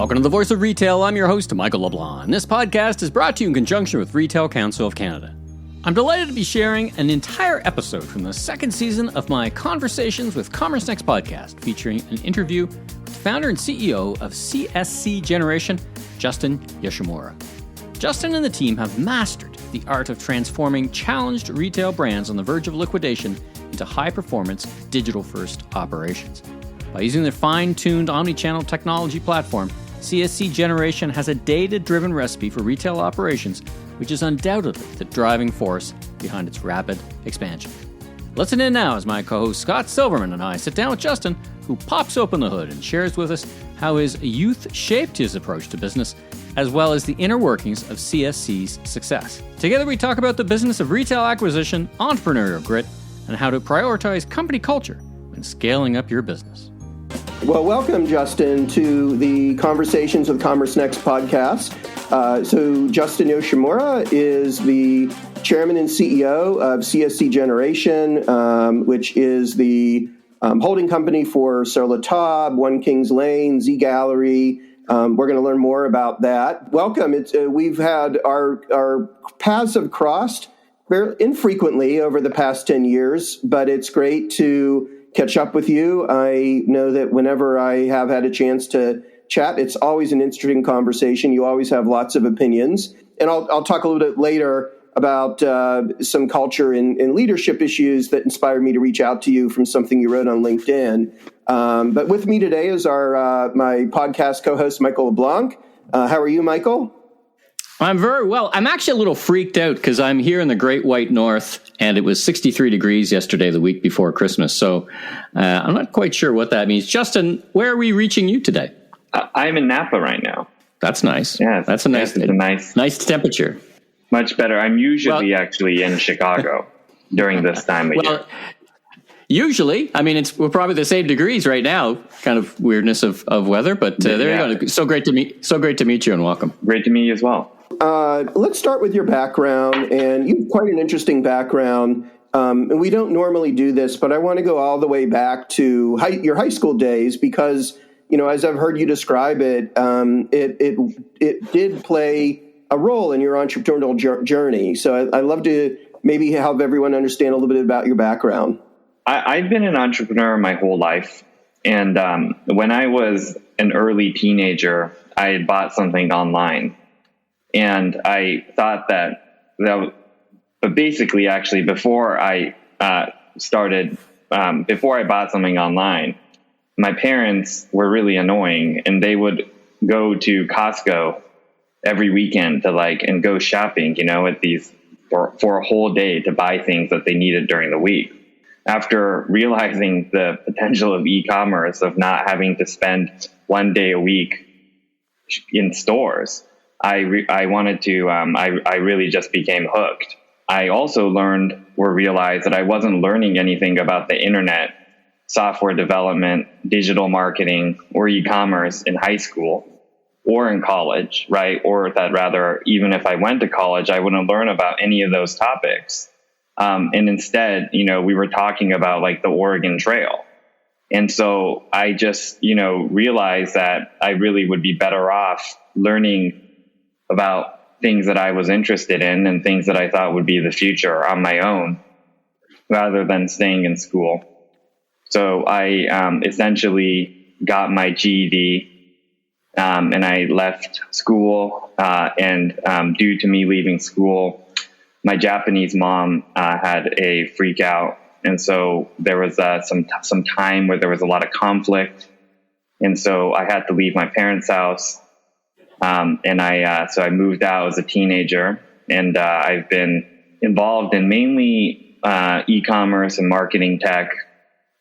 Welcome to The Voice of Retail. I'm your host, Michael LeBlanc. This podcast is brought to you in conjunction with Retail Council of Canada. I'm delighted to be sharing an entire episode from the second season of my Conversations with Commerce Next podcast, featuring an interview with founder and CEO of CSC Generation, Justin Yoshimura. Justin and the team have mastered the art of transforming challenged retail brands on the verge of liquidation into high-performance, digital-first operations. By using their fine-tuned omnichannel technology platform, CSC Generation has a data-driven recipe for retail operations, which is undoubtedly the driving force behind its rapid expansion. Listen in now as my co-host Scott Silverman and I sit down with Justin, who pops open the hood and shares with us how his youth shaped his approach to business, as well as the inner workings of CSC's success. Together we talk about the business of retail acquisition, entrepreneurial grit, and how to prioritize company culture when scaling up your business. Well, welcome, Justin, to the Conversations with Commerce Next podcast. So Justin Yoshimura is the chairman and CEO of CSC Generation, which is the holding company for Sur La Table, One Kings Lane, Z Gallery. We're going to learn more about that. Welcome. We've had our paths have crossed very infrequently over the past 10 years, but it's great to catch up with you. I know that whenever I have had a chance to chat, it's always an interesting conversation. You always have lots of opinions. And I'll talk a little bit later about some culture and leadership issues that inspired me to reach out to you from something you wrote on LinkedIn. But with me today is my podcast co-host, Michael LeBlanc. How are you, Michael? I'm very well. I'm actually a little freaked out because I'm here in the Great White North, and it was 63 degrees yesterday, the week before Christmas. So I'm not quite sure what that means. Justin, where are we reaching you today? I'm in Napa right now. That's nice. Yeah, that's a nice temperature. Much better. I'm usually actually in Chicago during this time of year. Usually, I mean, we're probably the same degrees right now. Kind of weirdness of weather, but there you go. So great to meet you, and welcome. Great to meet you as well. Let's start with your background, and you have quite an interesting background. And we don't normally do this, but I want to go all the way back to your high school days because, you know, as I've heard you describe it, it did play a role in your entrepreneurial journey. So I'd love to maybe help everyone understand a little bit about your background. I've been an entrepreneur my whole life. And when I was an early teenager, I had bought something online. And I thought but basically, actually, before I bought something online, my parents were really annoying, and they would go to Costco every weekend to and go shopping, at these for a whole day to buy things that they needed during the week. After realizing the potential of e-commerce, of not having to spend one day a week in stores, I really just became hooked. I also realized that I wasn't learning anything about the internet, software development, digital marketing, or e-commerce in high school or in college, right? Or that rather, even if I went to college, I wouldn't learn about any of those topics. And instead, we were talking about the Oregon Trail. And so I just, realized that I really would be better off learning about things that I was interested in and things that I thought would be the future on my own, rather than staying in school. So I essentially got my GED, and I left school. And due to me leaving school, my Japanese mom had a freak out. And so there was some time where there was a lot of conflict. And so I had to leave my parents' house. And I moved out as a teenager, and I've been involved in mainly e-commerce and marketing tech,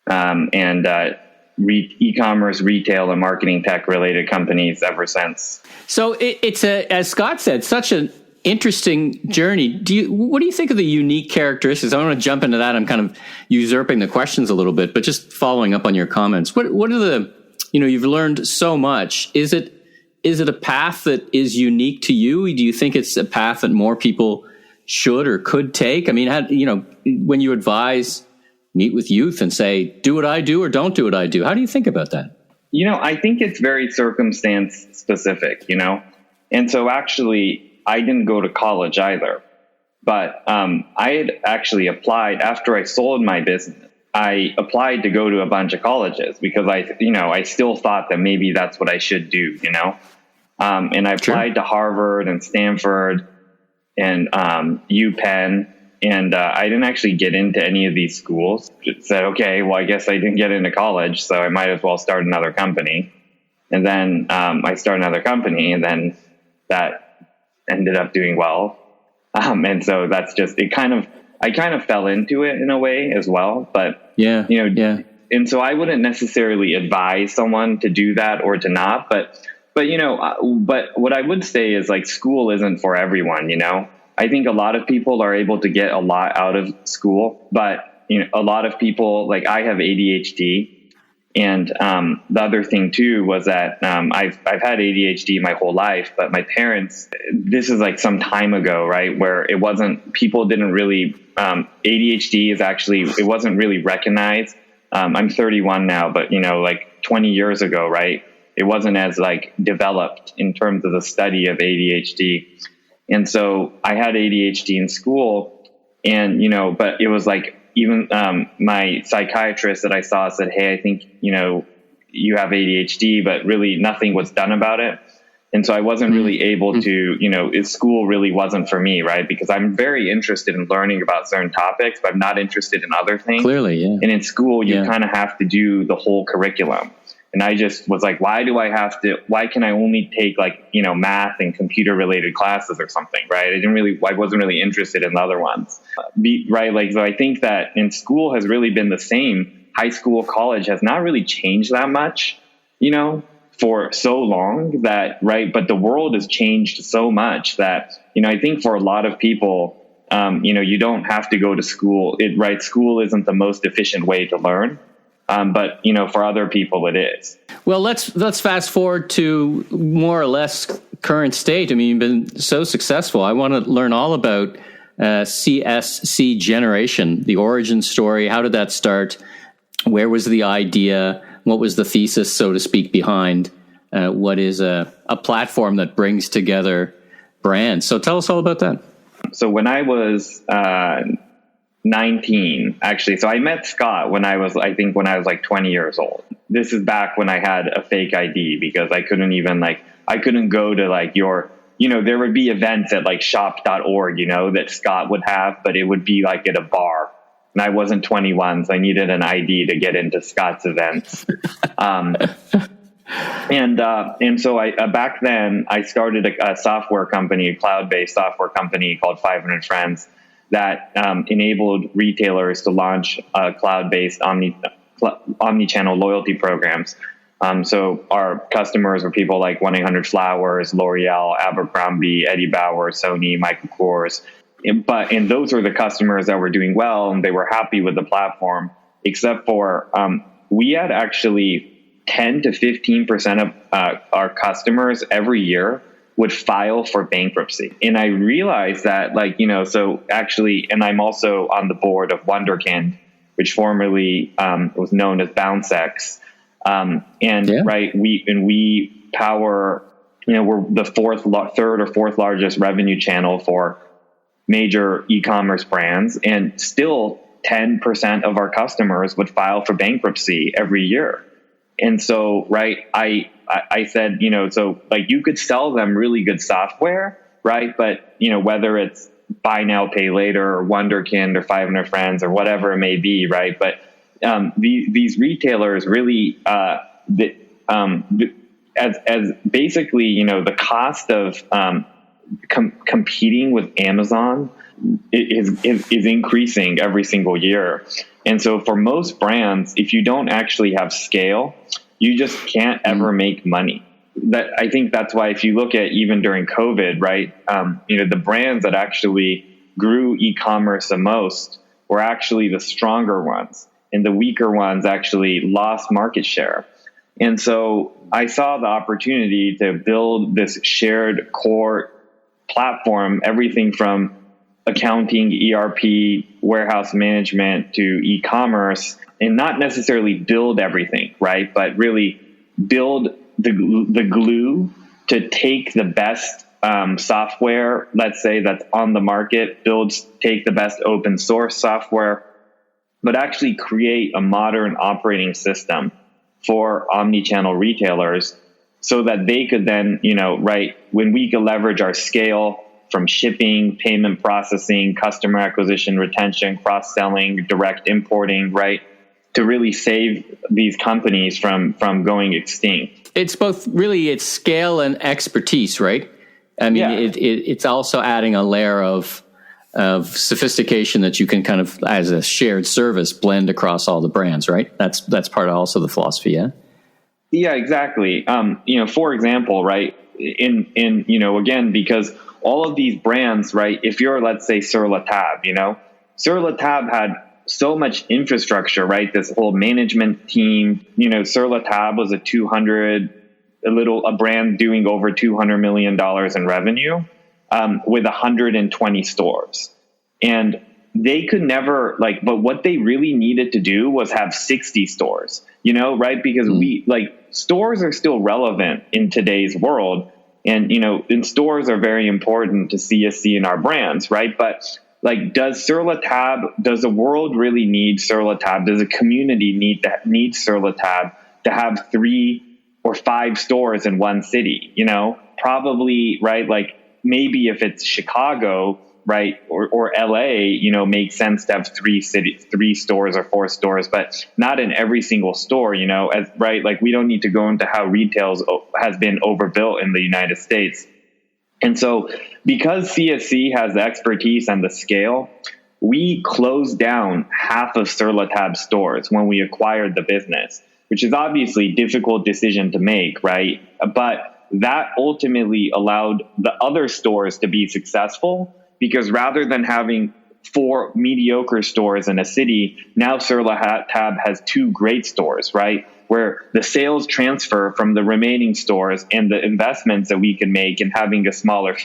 and e-commerce, retail, and marketing tech related companies ever since. So it's as Scott said, such an interesting journey. What do you think of the unique characteristics? I want to jump into that. I'm kind of usurping the questions a little bit, but just following up on your comments. What are the, you've learned so much. Is it a path that is unique to you? Do you think it's a path that more people should or could take? I mean, when you advise, meet with youth and say, do what I do or don't do what I do, how do you think about that? I think it's very circumstance specific, and so actually I didn't go to college either, but I had actually applied after I sold my business. I applied to go to a bunch of colleges because I still thought that maybe that's what I should do, and I applied to Harvard and Stanford and UPenn, and I didn't actually get into any of these schools. Just said, okay, well, I guess I didn't get into college, so I might as well start another company. And then I started another company, and then that ended up doing well. And so that's just I kind of fell into it in a way as well. But and so I wouldn't necessarily advise someone to do that or to not. But what I would say is like school isn't for everyone. I think a lot of people are able to get a lot out of school, but a lot of people, like I have ADHD. And the other thing too was that I've had ADHD my whole life, but my parents, this is like some time ago, right, where it wasn't, people didn't really, ADHD is actually, it wasn't really recognized. I'm 31 now, but like 20 years ago, right, it wasn't as like developed in terms of the study of ADHD. And so I had ADHD in school, and but it was like, even my psychiatrist that I saw said, hey, I think, you have ADHD, but really nothing was done about it. And so I wasn't really able to, school really wasn't for me, right? Because I'm very interested in learning about certain topics, but I'm not interested in other things. Clearly, yeah. And in school, you kind of have to do the whole curriculum. And I just was like, why can I only take like, math and computer related classes or something, right? I wasn't really interested in the other ones, right? Like, so I think that in school has really been the same. High school, college has not really changed that much, for so long that, right. But the world has changed so much that, I think for a lot of people, you don't have to go to school, right? School isn't the most efficient way to learn. But for other people it is. Well, let's fast forward to more or less current state. I mean, you've been so successful. I want to learn all about CSC Generation, the origin story. How did that start? Where was the idea? What was the thesis, so to speak, behind what is a platform that brings together brands? So tell us all about that. So when I was 19, actually. So I met Scott when I was like 20 years old. This is back when I had a fake ID because I couldn't go to like there would be events at like shop.org, that Scott would have, but it would be like at a bar. And I wasn't 21, so I needed an ID to get into Scott's events. And so back then I started a software company, a cloud-based software company called 500 Friends that enabled retailers to launch cloud-based omnichannel loyalty programs. So our customers were people like 1-800-Flowers, L'Oreal, Abercrombie, Eddie Bauer, Sony, Michael Kors. And those were the customers that were doing well, and they were happy with the platform, except for we had actually 10 to 15% of our customers every year would file for bankruptcy. And I realized that so actually, and I'm also on the board of Wunderkind, which formerly was known as BounceX. We power, we're the third or fourth largest revenue channel for major e-commerce brands, and still 10% of our customers would file for bankruptcy every year. And so, right, I said, so like you could sell them really good software, right? But, whether it's buy now, pay later or Wunderkind or 500 Friends or whatever it may be, right? But these retailers really, as basically, the cost of competing with Amazon is increasing every single year. And so for most brands, if you don't actually have scale, you just can't ever make money. I think that's why if you look at even during COVID, right, the brands that actually grew e-commerce the most were actually the stronger ones, and the weaker ones actually lost market share. And so I saw the opportunity to build this shared core platform, everything from accounting, ERP, warehouse management to e-commerce, and not necessarily build everything, right? But really build the glue to take the best software, let's say, that's on the market, take the best open source software, but actually create a modern operating system for omnichannel retailers so that they could then, when we could leverage our scale from shipping, payment processing, customer acquisition, retention, cross-selling, direct importing, right, to really save these companies from going extinct. It's both really it's scale and expertise, right? I mean, it's also adding a layer of sophistication that you can kind of, as a shared service, blend across all the brands, right? That's part of also the philosophy, yeah? Yeah, exactly. For example, right, again, because all of these brands, right, if you're, let's say, Sur La Table, Sur La Table had so much infrastructure, right? This whole management team, Sur La Table was a brand doing over $200 million in revenue, with 120 stores. And they could never but what they really needed to do was have 60 stores, right? Because stores are still relevant in today's world. And, and stores are very important to CSC and our brands, right? But does the world really need Sur La Table? Does a community need Sur La Table to have 3 or 5 stores in one city? Probably, right? Maybe if it's Chicago, right, or LA, makes sense to have 3 stores or 4 stores, but not in every single store, we don't need to go into how retail has been overbuilt in the United States. And so because CSC has the expertise and the scale, we closed down half of Sur La Table stores when we acquired the business, which is obviously a difficult decision to make, right? But that ultimately allowed the other stores to be successful, because rather than having 4 mediocre stores in a city, now Sur La Table has 2 great stores, right? Where the sales transfer from the remaining stores and the investments that we can make in having a smaller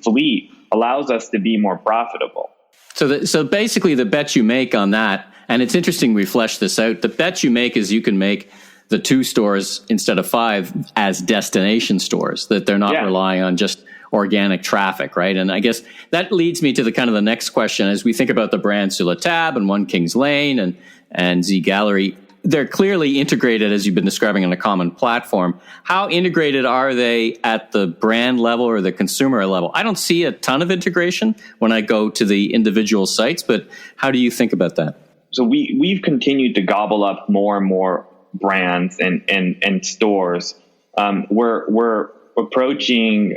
fleet allows us to be more profitable. So basically the bet you make on that, and it's interesting we flesh this out, the bet you make is you can make the 2 stores instead of 5 as destination stores, that they're not relying on just organic traffic, right? And I guess that leads me to the next question. As we think about the brands Sur La Table and One Kings Lane and Z Gallery, they're clearly integrated, as you've been describing, on a common platform. How integrated are they at the brand level or the consumer level? I don't see a ton of integration when I go to the individual sites, but how do you think about that? So we've continued to gobble up more and more brands and stores. We're approaching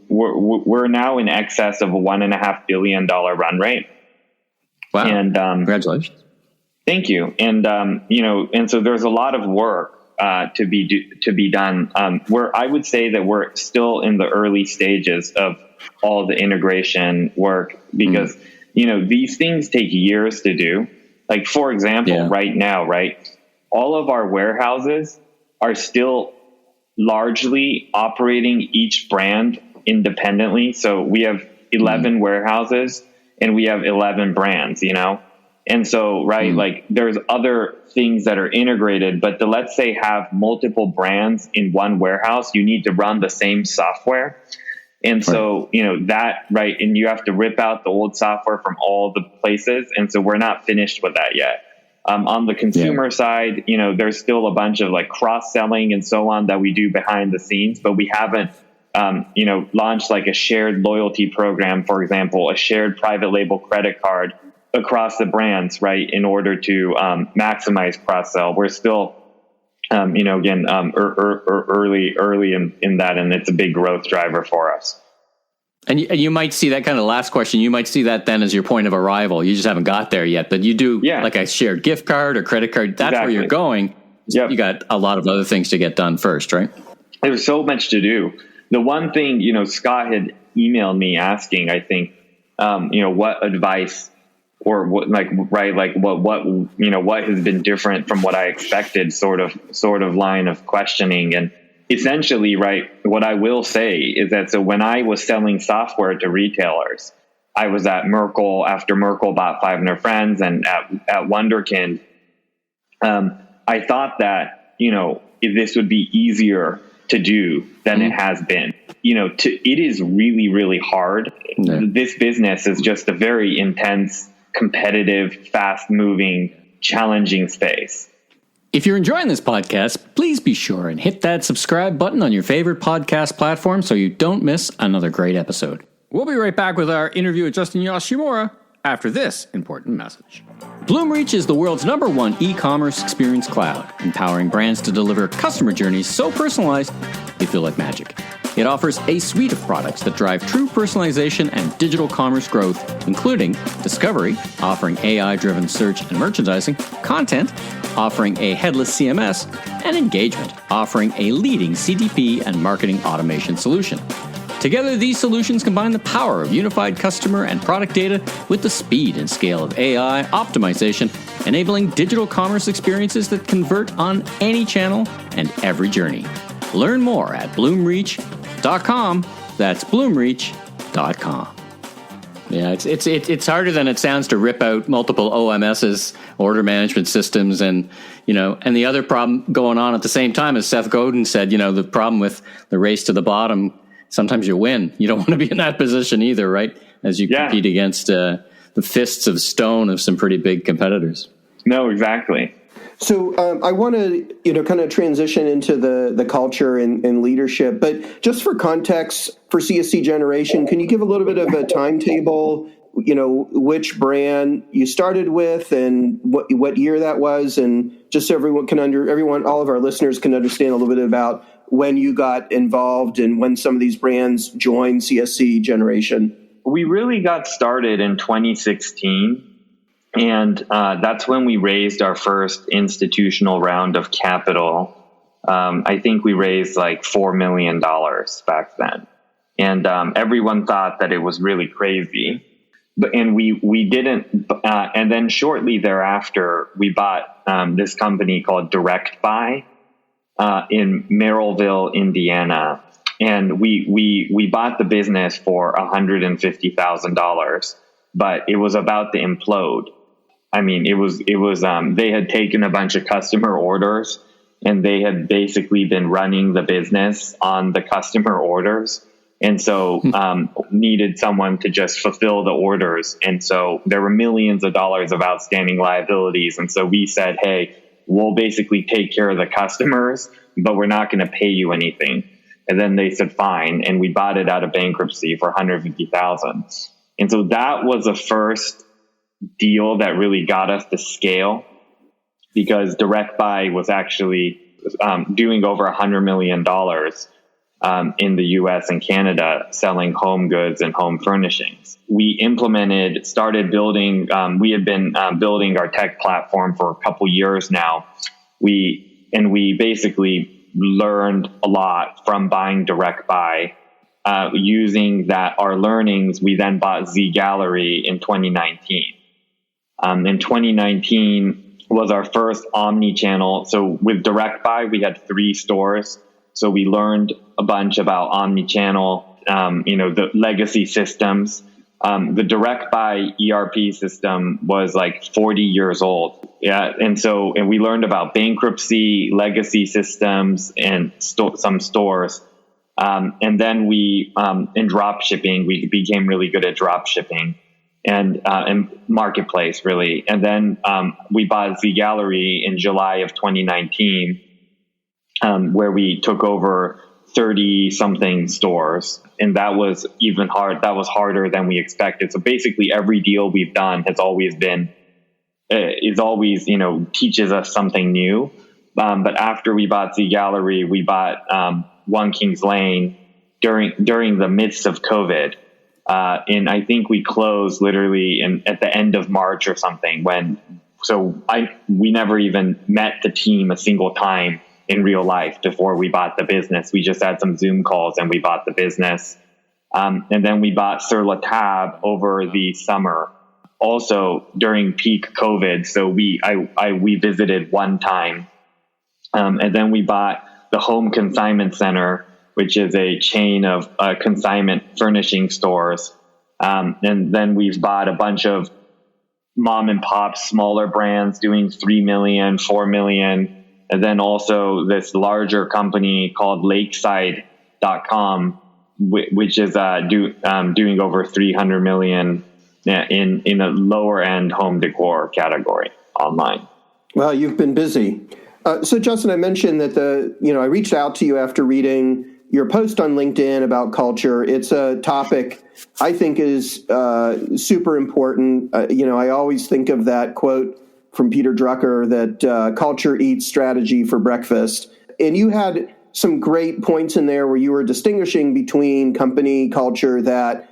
we're now in excess of a $1.5 billion run rate. Wow! And congratulations. Thank you. And and so there's a lot of work to be done. Where I would say that we're still in the early stages of all the integration work, because these things take years to do. Like, for example, right now, right, all of our warehouses are still largely operating each brand independently. So we have 11 warehouses and we have 11 brands, And so, right, there's other things that are integrated, but to, let's say, have multiple brands in one warehouse, you need to run the same software. And so, that, right, and you have to rip out the old software from all the places. And so we're not finished with that yet. On the consumer side, there's still a bunch of cross-selling and so on that we do behind the scenes, but we haven't, launched a shared loyalty program, for example, a shared private label credit card across the brands, right, in order to maximize cross-sell. We're still, early in that, and it's a big growth driver for us. And you might see that kind of last question. You might see that then as your point of arrival. You just haven't got there yet, but you do like a shared gift card or credit card. That's where you're going. Yep. You got a lot of other things to get done first, right? There's so much to do. The one thing, Scott had emailed me asking, I think, what advice or what has been different from what I expected, sort of line of questioning. And essentially, right, what I will say is that, so when I was selling software to retailers, I was at Merkle after Merkle bought 500 Friends and at Wunderkind. I thought that, this would be easier to do than it has been. It is really, really hard. Yeah. This business is just a very intense, competitive, fast-moving, challenging space. If you're enjoying this podcast, please be sure and hit that subscribe button on your favorite podcast platform so you don't miss another great episode. We'll be right back with our interview with Justin Yoshimura after this important message. Bloomreach is the world's #1 e-commerce experience cloud, empowering brands to deliver customer journeys so personalized they feel like magic. It offers a suite of products that drive true personalization and digital commerce growth, including discovery, offering AI-driven search and merchandising, content, offering a headless CMS, and engagement, offering a leading CDP and marketing automation solution. Together, these solutions combine the power of unified customer and product data with the speed and scale of AI optimization, enabling digital commerce experiences that convert on any channel and every journey. Learn more at bloomreach.com. That's bloomreach.com. Yeah, it's harder than it sounds to rip out multiple OMSs, order management systems, and the other problem going on at the same time, as Seth Godin said, the problem with the race to the bottom, sometimes you win. You don't want to be in that position either, right? As you compete against the fists of stone of some pretty big competitors. No, exactly. So I want to, kind of transition into the culture and leadership. But just for context, for CSC Generation, can you give a little bit of a timetable, which brand you started with and what year that was? And just so all of our listeners can understand a little bit about when you got involved and when some of these brands joined CSC Generation. We really got started in 2016. And that's when we raised our first institutional round of capital. I think we raised like $4 million back then. And everyone thought that it was really crazy. And we didn't. And then shortly thereafter, we bought this company called Direct Buy in Merrillville, Indiana. And we bought the business for $150,000, but it was about to implode. I mean, it was, they had taken a bunch of customer orders and they had basically been running the business on the customer orders. And so, needed someone to just fulfill the orders. And so there were millions of dollars of outstanding liabilities. And so we said, hey, we'll basically take care of the customers, but we're not going to pay you anything. And then they said, fine. And we bought it out of bankruptcy for $150,000. And so that was the first deal that really got us to scale, because Direct Buy was actually doing over $100 million in the US and Canada, selling home goods and home furnishings. We started building, we had been building our tech platform for a couple years now. We basically learned a lot from buying Direct Buy. Using our learnings, we then bought Z Gallery in 2019. In 2019 was our first omnichannel. So with Direct Buy, we had 3 stores. So we learned a bunch about omnichannel, the legacy systems. The Direct Buy ERP system was like 40 years old. Yeah. And we learned about bankruptcy, legacy systems, and some stores. And then in drop shipping, we became really good at drop shipping. And marketplace, really. And then we bought Z Gallery in July of 2019, where we took over 30-something stores. And that was even hard. That was harder than we expected. So basically every deal we've done has always been, teaches us something new. But after we bought Z Gallery, we bought One Kings Lane during the midst of COVID. And I think we closed literally at the end of March or something, we never even met the team a single time in real life before we bought the business. We just had some Zoom calls and we bought the business. And then we bought Sur La Table over the summer, also during peak COVID. So we visited one time. And then we bought the Home Consignment Center, which is a chain of consignment furnishing stores. And then we've bought a bunch of mom and pop smaller brands doing $3 million, $4 million. And then also this larger company called Lakeside.com, which is doing over 300 million in a lower end home decor category online. Well, you've been busy. So Justin, I mentioned that I reached out to you after reading your post on LinkedIn about culture. It's a topic I think is super important. I always think of that quote from Peter Drucker that culture eats strategy for breakfast. And you had some great points in there where you were distinguishing between company culture that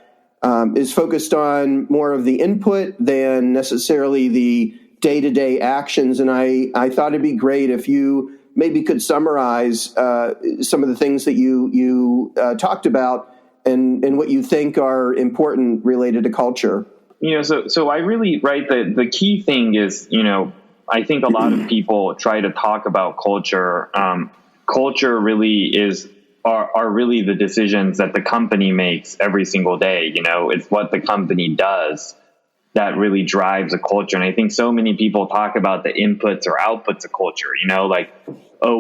is focused on more of the input than necessarily the day-to-day actions. And I thought it'd be great if you maybe could summarize some of the things that you talked about and what you think are important related to culture. So I really, the key thing is, I think a lot of people try to talk about culture. Culture really are really the decisions that the company makes every single day. It's what the company does that really drives a culture. And I think so many people talk about the inputs or outputs of culture,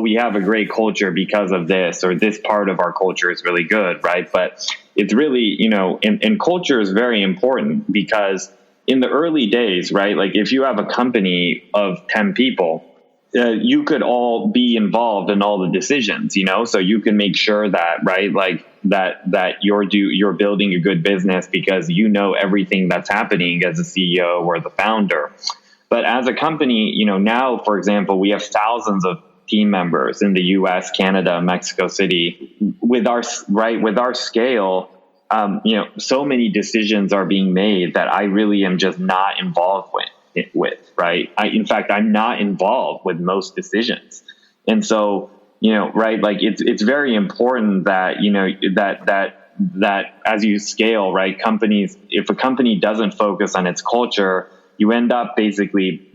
we have a great culture because of this, or this part of our culture is really good, right? But it's really, and culture is very important because in the early days, right, like if you have a company of 10 people, you could all be involved in all the decisions, so you can make sure that, right, like that you're building a good business because everything that's happening as a CEO or the founder. But as a company, now, for example, we have thousands of team members in the US, Canada, Mexico City. With our scale, so many decisions are being made that I really am just not involved with, right? In fact, I'm not involved with most decisions. And so, like it's very important that, that as you scale, right, companies, if a company doesn't focus on its culture, you end up basically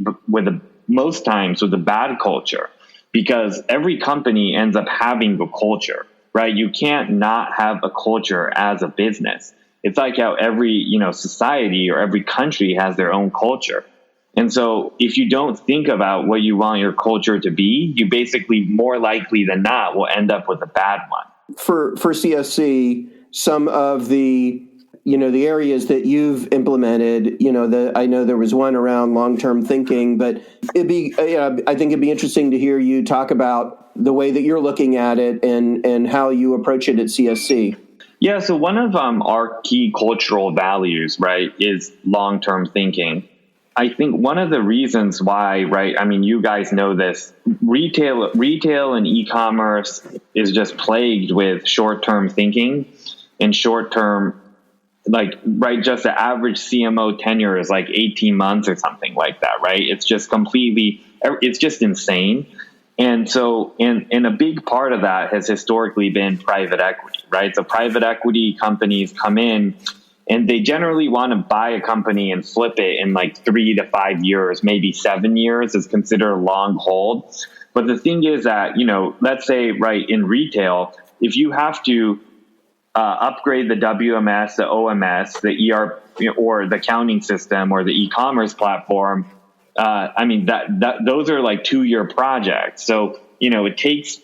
most times with a bad culture, because every company ends up having a culture, right? You can't not have a culture as a business. It's like how every, society or every country has their own culture. And so if you don't think about what you want your culture to be, you basically more likely than not will end up with a bad one. For CSC, some of the areas that you've implemented, I know there was one around long-term thinking, but I think it'd be interesting to hear you talk about the way that you're looking at it and how you approach it at CSC. Yeah. So one of our key cultural values, right, is long-term thinking. I think one of the reasons why, right, I mean, you guys know this, retail and e-commerce is just plagued with short-term thinking and short-term, just the average CMO tenure is like 18 months or something like that, right? It's just it's just insane. And so, and a big part of that has historically been private equity, right? So private equity companies come in and they generally want to buy a company and flip it in like 3 to 5 years, maybe 7 years is considered a long hold. But the thing is that, let's say, right, in retail, if you have to upgrade the WMS, the OMS, the ERP, or the accounting system or the e-commerce platform, those are like 2-year projects. So, it takes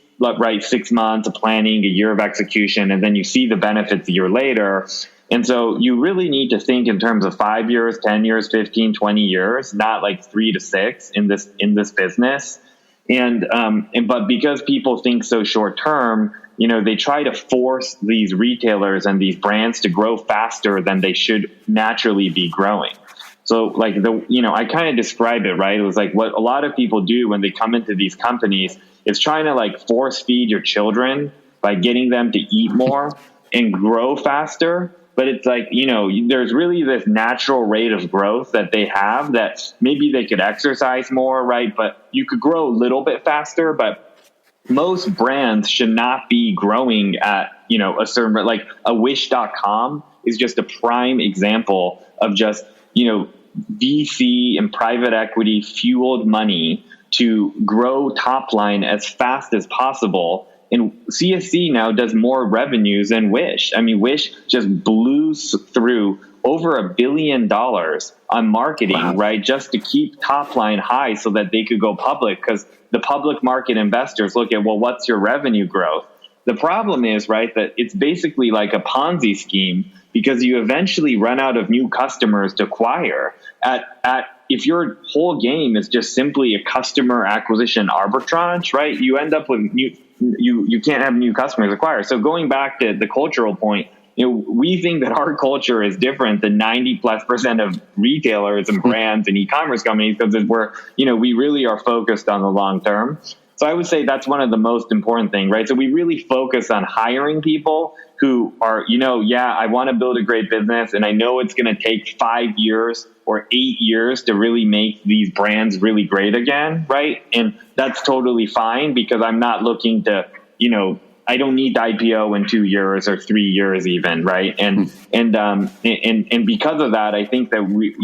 6 months of planning, a year of execution, and then you see the benefits a year later. And so you really need to think in terms of 5 years, 10 years, 15, 20 years, not like 3 to 6 in this business. But because people think so short term, they try to force these retailers and these brands to grow faster than they should naturally be growing. So I kind of describe it, right? It was like what a lot of people do when they come into these companies is trying to force feed your children by getting them to eat more and grow faster. But it's there's really this natural rate of growth that they have that maybe they could exercise more, right? But you could grow a little bit faster, but most brands should not be growing at, a certain, like a Wish.com is just a prime example of just, VC and private equity fueled money to grow top line as fast as possible And CSC now does more revenues than Wish. I mean, Wish just blew through over $1 billion on marketing, wow, right? Just to keep top line high so that they could go public, because the public market investors look at, well, what's your revenue growth? The problem is, right, that it's basically like a Ponzi scheme, because you eventually run out of new customers to acquire. If your whole game is just simply a customer acquisition arbitrage, right, you end up with you can't have new customers acquired. So going back to the cultural point, we think that our culture is different than 90+% of retailers and brands and e-commerce companies, because we really are focused on the long term. So I would say that's one of the most important things, right? So we really focus on hiring people who are, I want to build a great business, and I know it's going to take 5 years or 8 years to really make these brands really great again, right? And that's totally fine, because I'm not looking to, I don't need to IPO in 2 years or 3 years even, right? And because of that, I think that we,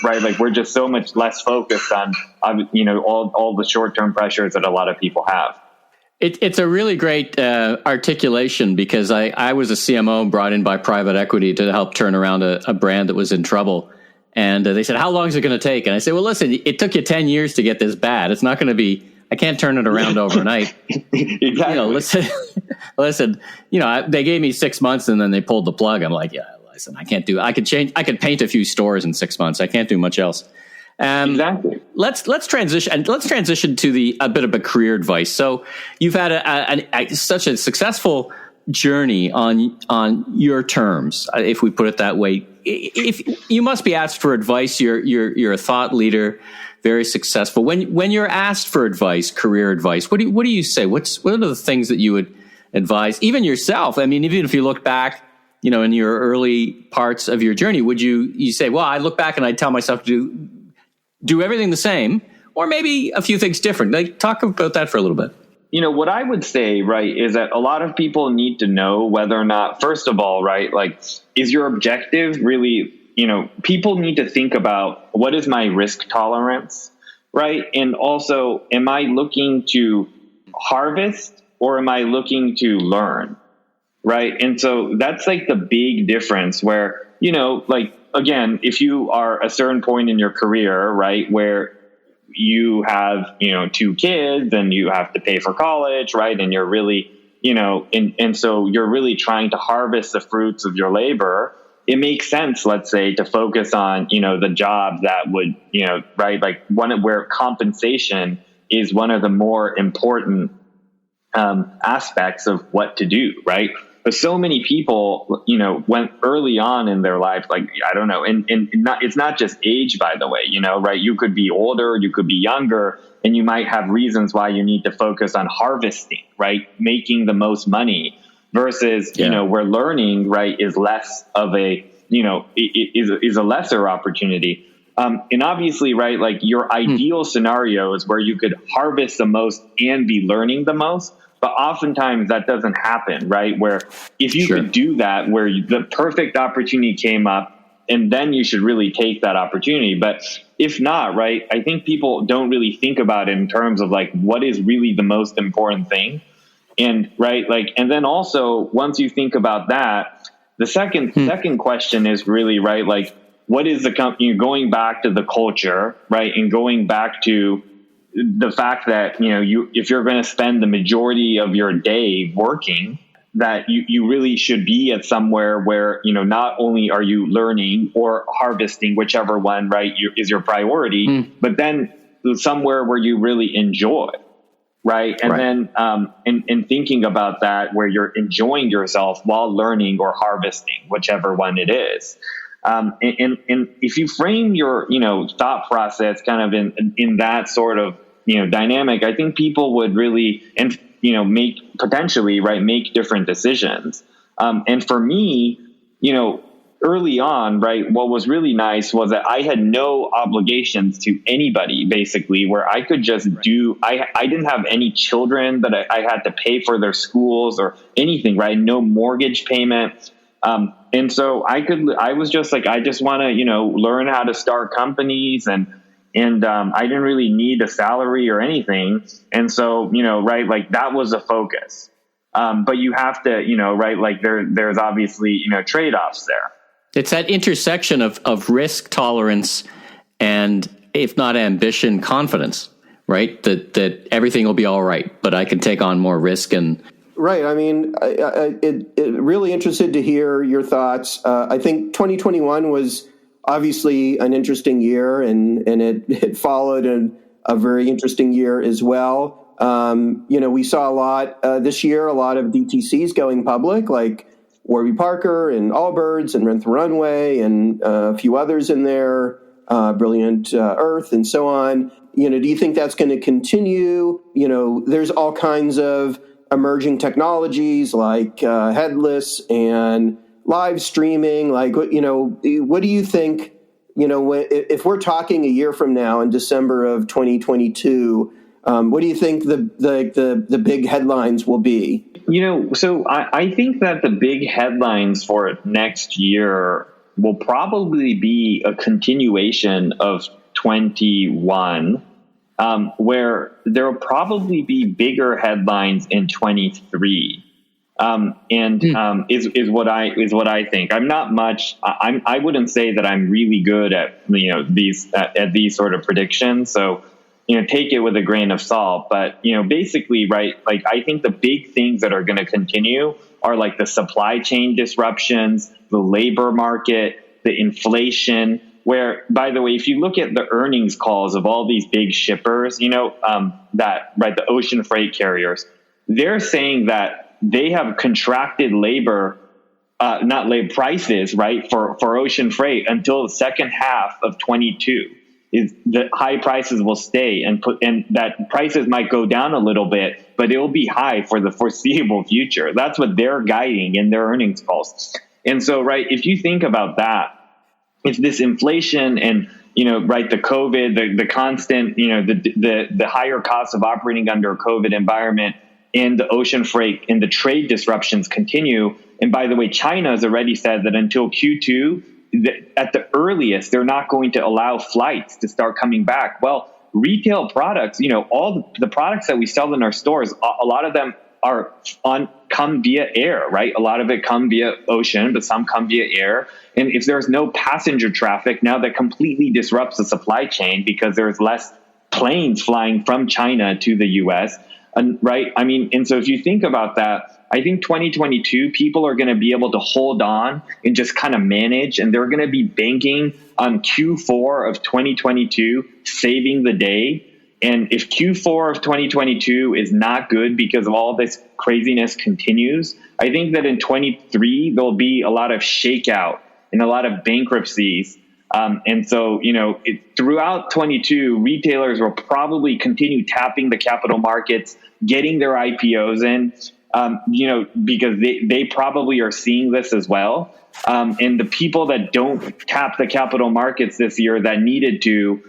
right, like we're just so much less focused on, all the short-term pressures that a lot of people have. It's a really great articulation, because I was a CMO brought in by private equity to help turn around a brand that was in trouble. And they said, how long is it going to take? And I said, well, listen, it took you 10 years to get this bad. It's not going to be, I can't turn it around overnight. Exactly. Listen, they gave me 6 months and then they pulled the plug. I'm like, yeah, listen, I can't do, I could paint a few stores in 6 months. I can't do much else. Exactly. Let's transition to a bit of a career advice. So you've had such a successful journey on your terms, if we put it that way. If you must be asked for advice, you're a thought leader, very successful. When you're asked for advice, career advice, what do you say? What are the things that you would advise, even yourself? I mean, even if you look back, in your early parts of your journey, would you say, well, I look back and I tell myself to do everything the same, or maybe a few things different? Like, talk about that for a little bit. What I would say, right, is that a lot of people need to know whether or not, first of all, right, like, is your objective really, people need to think about, what is my risk tolerance, right? And also, am I looking to harvest or am I looking to learn, right? And so that's like the big difference where, like, again, if you are a certain point in your career, right, where you have, 2 kids and you have to pay for college, right, and you're really, and so you're really trying to harvest the fruits of your labor, it makes sense, let's say, to focus on, the job that would, right, like one where compensation is one of the more important aspects of what to do, right? But so many people, went early on in their life, like, I don't know, and it's not just age, by the way, right? You could be older, you could be younger, and you might have reasons why you need to focus on harvesting, right? Making the most money versus, where learning, right, is less of a, is a lesser opportunity. And obviously, right, like your ideal scenario is where you could harvest the most and be learning the most. But oftentimes that doesn't happen, right? Where if you could do that, where the perfect opportunity came up, and then you should really take that opportunity. But if not, right, I think people don't really think about it in terms of like, what is really the most important thing? And right, like, and then also once you think about that, the second question is really, right, like, what is the company, going back to the culture, right? And going back to the fact that, if you're going to spend the majority of your day working, that you really should be at somewhere where, not only are you learning or harvesting, whichever one, right, is your priority, but then somewhere where you really enjoy, right? And then, and thinking about that, where you're enjoying yourself while learning or harvesting, whichever one it is. And if you frame your, thought process kind of in that sort of, dynamic, I think people would really, make potentially, right, make different decisions. And for me, early on, right, what was really nice was that I had no obligations to anybody, basically, where I could just do, I didn't have any children that I had to pay for their schools or anything, right? No mortgage payment. And so I was just like, I just want to, learn how to start companies, and I didn't really need a salary or anything. And so, right, like that was a focus. But you have to, right, like there's obviously, trade-offs there. It's that intersection of risk tolerance and, if not ambition, confidence, right? That everything will be all right, but I can take on more risk. And right. I mean, it really interested to hear your thoughts. I think 2021 was obviously an interesting year, and it followed a very interesting year as well. We saw a lot this year, a lot of DTCs going public, like Warby Parker and Allbirds and Rent the Runway and a few others in there, Brilliant Earth and so on. Do you think that's going to continue? There's all kinds of emerging technologies like headless and live streaming. Like, what do you think, if we're talking a year from now in December of 2022, what do you think the big headlines will be? So I think that the big headlines for next year will probably be a continuation of 21, where there will probably be bigger headlines in 23. Is what I think. I'm not much. I wouldn't say that I'm really good at these sort of predictions. So take it with a grain of salt. But basically, right. Like, I think the big things that are going to continue are like the supply chain disruptions, the labor market, the inflation. Where, by the way, if you look at the earnings calls of all these big shippers, the ocean freight carriers, they're saying that they have contracted prices, right, for ocean freight until the second half of 22. Is the high prices will stay and that prices might go down a little bit, but it will be high for the foreseeable future. That's what they're guiding in their earnings calls. And so, right, if you think about that, if this inflation and the COVID, the constant, the higher cost of operating under a COVID environment, and the ocean freight and the trade disruptions continue. And by the way, China has already said that until Q2, at the earliest, they're not going to allow flights to start coming back. Well, retail products, all the products that we sell in our stores, a lot of them come via air, right? A lot of it come via ocean, but some come via air. And if there's no passenger traffic, now that completely disrupts the supply chain because there's less planes flying from China to the U.S., right? I mean, and so if you think about that, I think 2022, people are going to be able to hold on and just kind of manage, and they're going to be banking on Q4 of 2022 saving the day. And if Q4 of 2022 is not good because of all this craziness continues, I think that in 23, there'll be a lot of shakeout and a lot of bankruptcies. And so, throughout 22, retailers will probably continue tapping the capital markets, getting their IPOs in, because they probably are seeing this as well. And the people that don't tap the capital markets this year that needed to,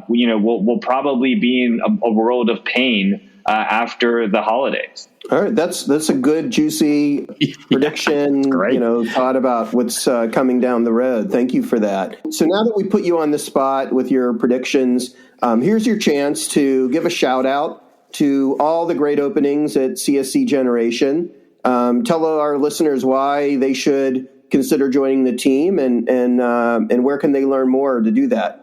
will probably be in a world of pain after the holidays. All right, that's a good, juicy prediction. Great. Thought about what's coming down the road. Thank you for that. So now that we put you on the spot with your predictions, here's your chance to give a shout out to all the great openings at CSC Generation. Tell our listeners why they should consider joining the team, and where can they learn more to do that.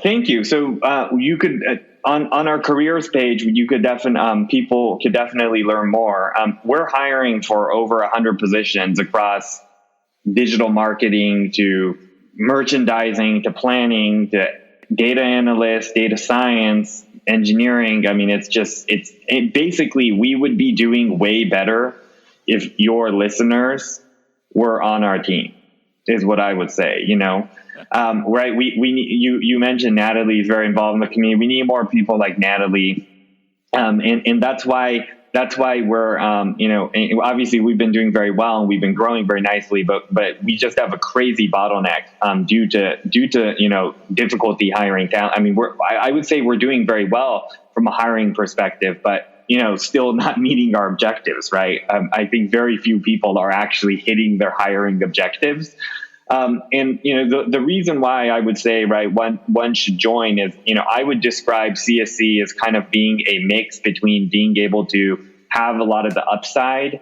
Thank you. So you could on our careers page, people could definitely learn more. We're hiring for over 100 positions across digital marketing to merchandising to planning to data analyst, data science, engineering. I mean, basically we would be doing way better if your listeners were on our team, is what I would say. Right. You mentioned Natalie is very involved in the community. We need more people like Natalie. And that's why we're, obviously we've been doing very well and we've been growing very nicely, but we just have a crazy bottleneck, due to, difficulty hiring talent. I mean, I would say we're doing very well from a hiring perspective, but, still not meeting our objectives. Right. I think very few people are actually hitting their hiring objectives. The reason why I would say, right, one should join is, I would describe CSC as kind of being a mix between being able to have a lot of the upside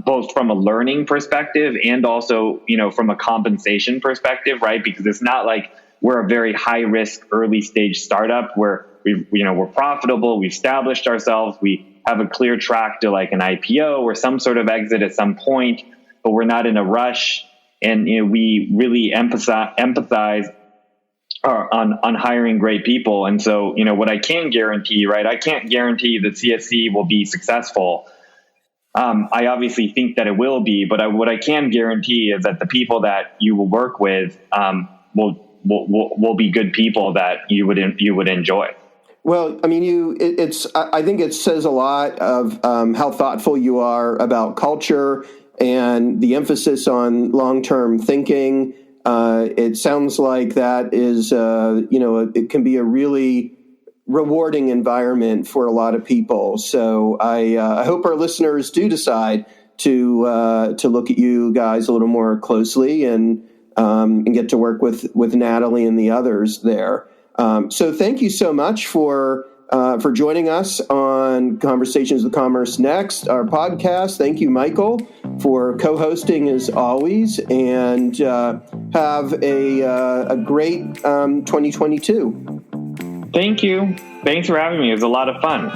both from a learning perspective and also, from a compensation perspective, right? Because it's not like we're a very high risk early stage startup where we're profitable, we've established ourselves, we have a clear track to like an IPO or some sort of exit at some point, but we're not in a rush. And we really empathize on hiring great people. And so, what I can guarantee, right? I can't guarantee that CSC will be successful. I obviously think that it will be, but what I can guarantee is that the people that you will work with will be good people that you would enjoy. Well, I mean, I think it says a lot of how thoughtful you are about culture and the emphasis on long-term thinking. It sounds like that is, it can be a really rewarding environment for a lot of people. So I hope our listeners do decide to look at you guys a little more closely and get to work with Natalie and the others there. So thank you so much for joining us on Conversations with Commerce Next, our podcast. Thank you, Michael, for co-hosting as always, and have a great 2022. Thank you. Thanks for having me. It was a lot of fun.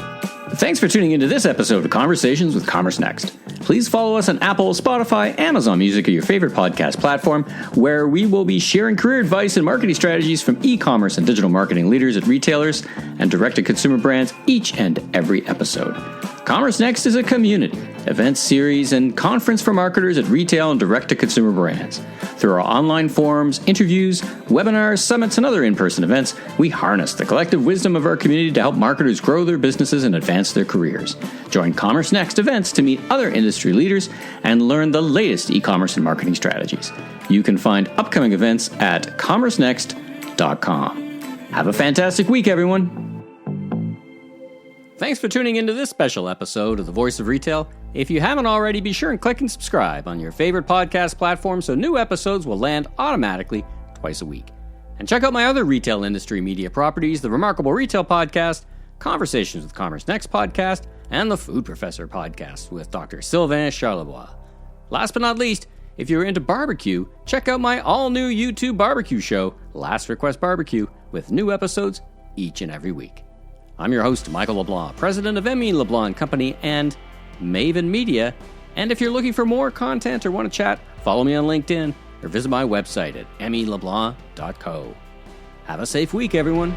Thanks for tuning into this episode of Conversations with Commerce Next. Please follow us on Apple, Spotify, Amazon Music, or your favorite podcast platform, where we will be sharing career advice and marketing strategies from e-commerce and digital marketing leaders at retailers and direct-to-consumer brands each and every episode. Commerce Next is a community, event series, and conference for marketers at retail and direct-to-consumer brands. Through our online forums, interviews, webinars, summits, and other in-person events, we harness the collective wisdom of our community to help marketers grow their businesses and advance their careers. Join Commerce Next events to meet other industry leaders and learn the latest e-commerce and marketing strategies. You can find upcoming events at commercenext.com. Have a fantastic week, everyone. Thanks for tuning into this special episode of The Voice of Retail. If you haven't already, be sure and click and subscribe on your favorite podcast platform so new episodes will land automatically twice a week. And check out my other retail industry media properties, the Remarkable Retail Podcast, Conversations with Commerce Next Podcast, and the Food Professor Podcast with Dr. Sylvain Charlebois. Last but not least, if you're into barbecue, check out my all-new YouTube barbecue show, Last Request Barbecue, with new episodes each and every week. I'm your host, Michael LeBlanc, president of Emmy LeBlanc Company and Maven Media. And if you're looking for more content or want to chat, follow me on LinkedIn or visit my website at emmyleblanc.co. Have a safe week, everyone.